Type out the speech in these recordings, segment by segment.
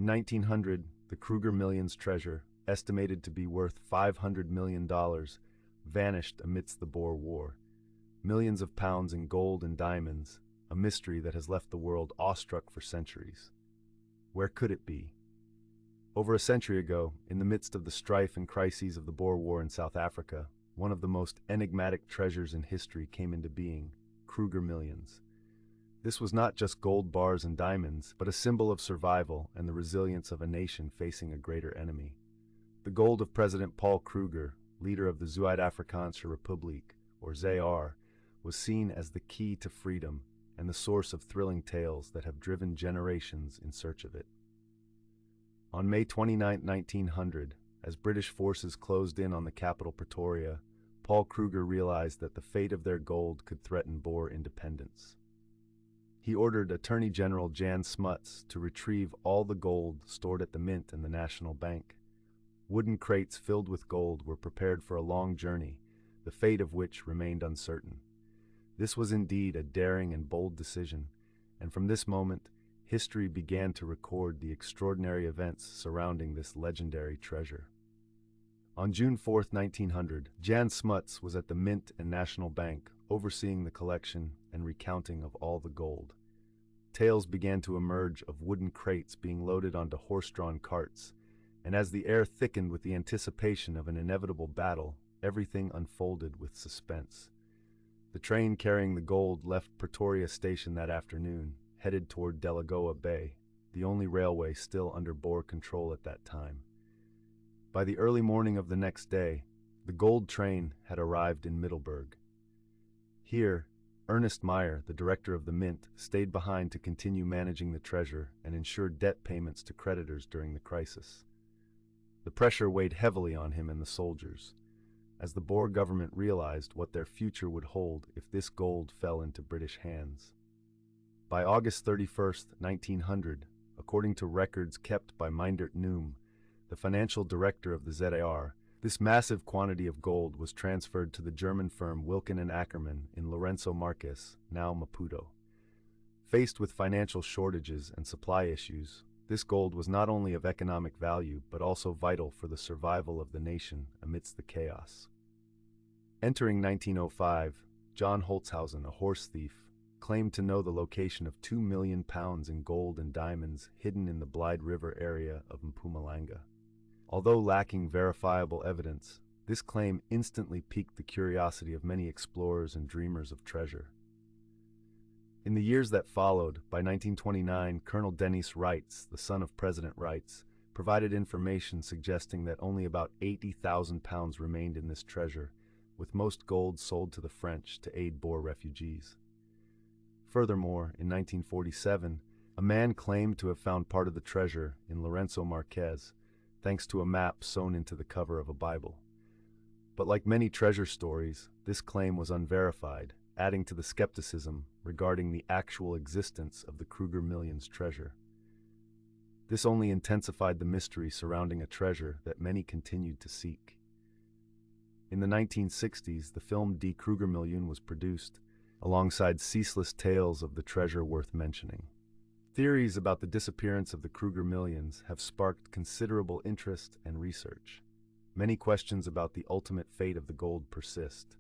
In 1900, the Kruger Millions treasure, estimated to be worth $500 million, vanished amidst the Boer War. Millions of pounds in gold and diamonds, a mystery that has left the world awestruck for centuries. Where could it be? Over a century ago, in the midst of the strife and crises of the Boer War in South Africa, one of the most enigmatic treasures in history came into being: Kruger Millions. This was not just gold bars and diamonds, but a symbol of survival and the resilience of a nation facing a greater enemy. The gold of President Paul Kruger, leader of the Zuid-Afrikaanse Republiek, or ZAR, was seen as the key to freedom and the source of thrilling tales that have driven generations in search of it. On May 29, 1900, as British forces closed in on the capital Pretoria, Paul Kruger realized that the fate of their gold could threaten Boer independence. He ordered Attorney General Jan Smuts to retrieve all the gold stored at the Mint and the National Bank. Wooden crates filled with gold were prepared for a long journey, the fate of which remained uncertain. This was indeed a daring and bold decision, and from this moment, history began to record the extraordinary events surrounding this legendary treasure. On June 4, 1900, Jan Smuts was at the Mint and National Bank, overseeing the collection and recounting of all the gold. Tales began to emerge of wooden crates being loaded onto horse-drawn carts, and as the air thickened with the anticipation of an inevitable battle, everything unfolded with suspense. The train carrying the gold left Pretoria Station that afternoon, headed toward Delagoa Bay, the only railway still under Boer control at that time. By the early morning of the next day, the gold train had arrived in Middelburg. Here, Ernest Meyer, the director of the Mint, stayed behind to continue managing the treasure and ensure debt payments to creditors during the crisis. The pressure weighed heavily on him and the soldiers, as the Boer government realized what their future would hold if this gold fell into British hands. By August 31, 1900, according to records kept by Meindert Noem, the financial director of the ZAR, this massive quantity of gold was transferred to the German firm Wilken and Ackermann in Lourenço Marques, now Maputo. Faced with financial shortages and supply issues, this gold was not only of economic value but also vital for the survival of the nation amidst the chaos. Entering 1905, John Holtzhausen, a horse thief, claimed to know the location of 2 million pounds in gold and diamonds hidden in the Blyde River area of Mpumalanga. Although lacking verifiable evidence, this claim instantly piqued the curiosity of many explorers and dreamers of treasure. In the years that followed, by 1929, Colonel Denis Reitz, the son of President Reitz, provided information suggesting that only about 80,000 pounds remained in this treasure, with most gold sold to the French to aid Boer refugees. Furthermore, in 1947, a man claimed to have found part of the treasure in Lourenço Marques, thanks to a map sewn into the cover of a Bible. But like many treasure stories, this claim was unverified, adding to the skepticism regarding the actual existence of the Kruger Millions treasure. This only intensified the mystery surrounding a treasure that many continued to seek. In the 1960s, the film Die Kruger Million was produced, alongside ceaseless tales of the treasure worth mentioning. Theories about the disappearance of the Kruger Millions have sparked considerable interest and research. Many questions about the ultimate fate of the gold persist.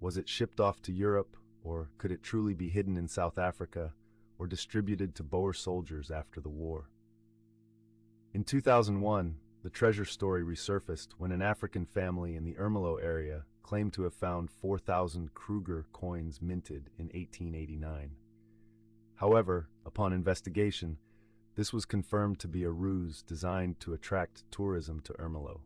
Was it shipped off to Europe, or could it truly be hidden in South Africa, or distributed to Boer soldiers after the war? In 2001, the treasure story resurfaced when an African family in the Ermelo area claimed to have found 4,000 Kruger coins minted in 1889. However, upon investigation, this was confirmed to be a ruse designed to attract tourism to Ermelo.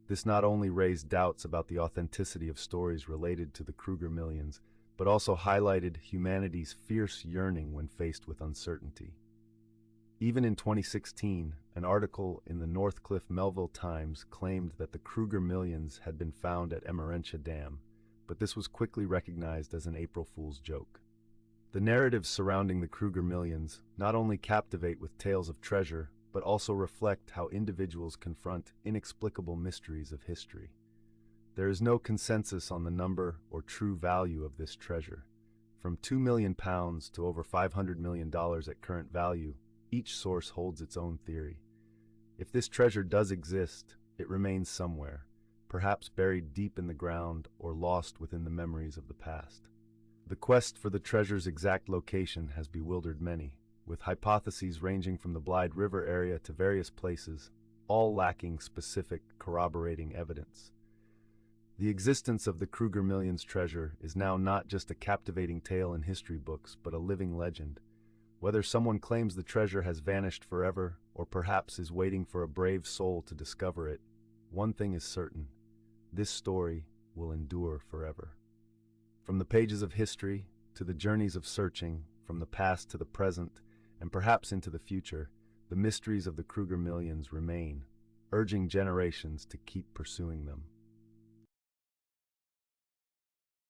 This not only raised doubts about the authenticity of stories related to the Kruger Millions, but also highlighted humanity's fierce yearning when faced with uncertainty. Even in 2016, an article in the Northcliffe Melville Times claimed that the Kruger Millions had been found at Emmarentia Dam, but this was quickly recognized as an April Fool's joke. The narratives surrounding the Kruger Millions not only captivate with tales of treasure, but also reflect how individuals confront inexplicable mysteries of history. There is no consensus on the number or true value of this treasure. From £2 million to over $500 million at current value, each source holds its own theory. If this treasure does exist, it remains somewhere, perhaps buried deep in the ground or lost within the memories of the past. The quest for the treasure's exact location has bewildered many, with hypotheses ranging from the Blythe River area to various places, all lacking specific, corroborating evidence. The existence of the Kruger Millions treasure is now not just a captivating tale in history books, but a living legend. Whether someone claims the treasure has vanished forever, or perhaps is waiting for a brave soul to discover it, one thing is certain: this story will endure forever. From the pages of history to the journeys of searching, from the past to the present, and perhaps into the future, the mysteries of the Kruger Millions remain, urging generations to keep pursuing them.